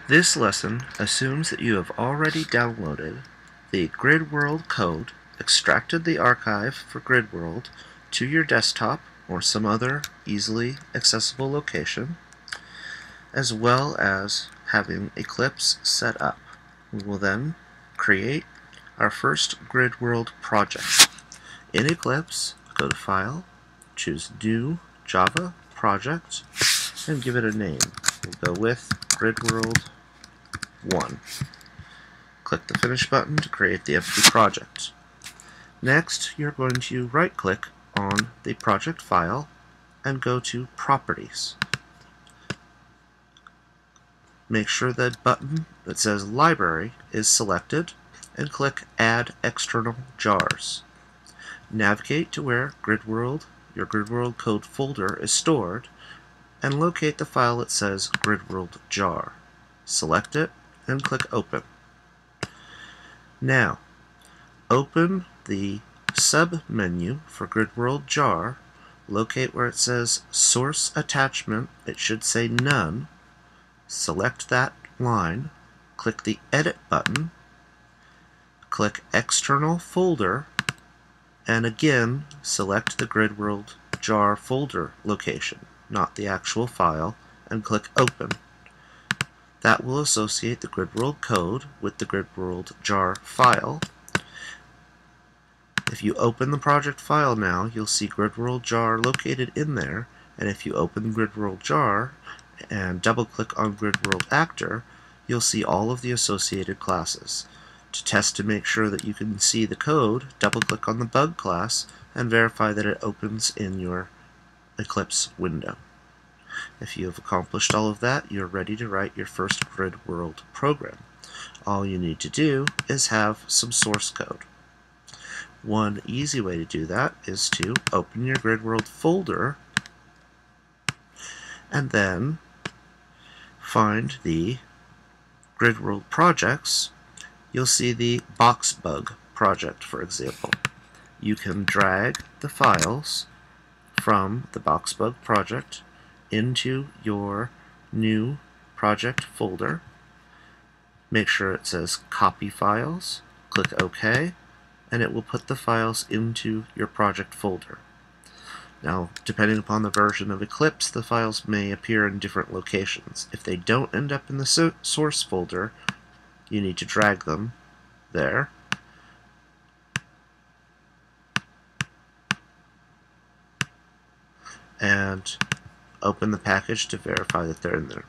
This lesson assumes that you have already downloaded the GridWorld code, extracted the archive for GridWorld to your desktop or some other easily accessible location, as well as having Eclipse set up. We will then create our first GridWorld project. In Eclipse, go to File, choose New Java Project, and give it a name. We'll go with GridWorld 1. Click the Finish button to create the empty project. Next, you're going to right-click on the project file and go to Properties. Make sure that button that says Library is selected and click Add External Jars. Navigate to where your GridWorld code folder is stored and locate the file that says GridWorld jar. Select it and click Open. Now, open the sub-menu for GridWorld jar, locate where it says Source Attachment, it should say None, select that line, click the Edit button, click External Folder, and again select the GridWorld jar folder location, not the actual file, and click Open. That will associate the GridWorld code with the GridWorld jar file. If you open the project file now, you'll see GridWorld jar located in there, and if you open GridWorld jar and double-click on GridWorld actor, you'll see all of the associated classes. To test to make sure that you can see the code, double-click on the bug class and verify that it opens in your Eclipse window. If you have accomplished all of that, you're ready to write your first GridWorld program. All you need to do is have some source code. One easy way to do that is to open your GridWorld folder and then find the GridWorld projects. You'll see the BoxBug project, for example. You can drag the files from the BoxBug project into your new project folder. Make sure it says Copy Files, click OK, and it will put the files into your project folder. Now, depending upon the version of Eclipse, the files may appear in different locations. If they don't end up in the source folder, you need to drag them there. And open the package to verify that they're in there.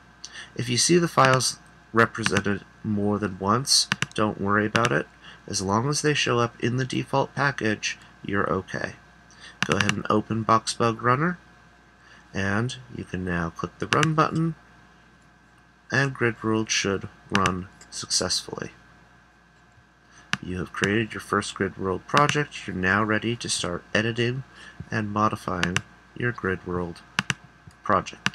If you see the files represented more than once, don't worry about it. As long as they show up in the default package, you're okay. Go ahead and open BoxBug Runner, and you can now click the Run button, and GridWorld should run successfully. You have created your first GridWorld project. You're now ready to start editing and modifying your GridWorld project.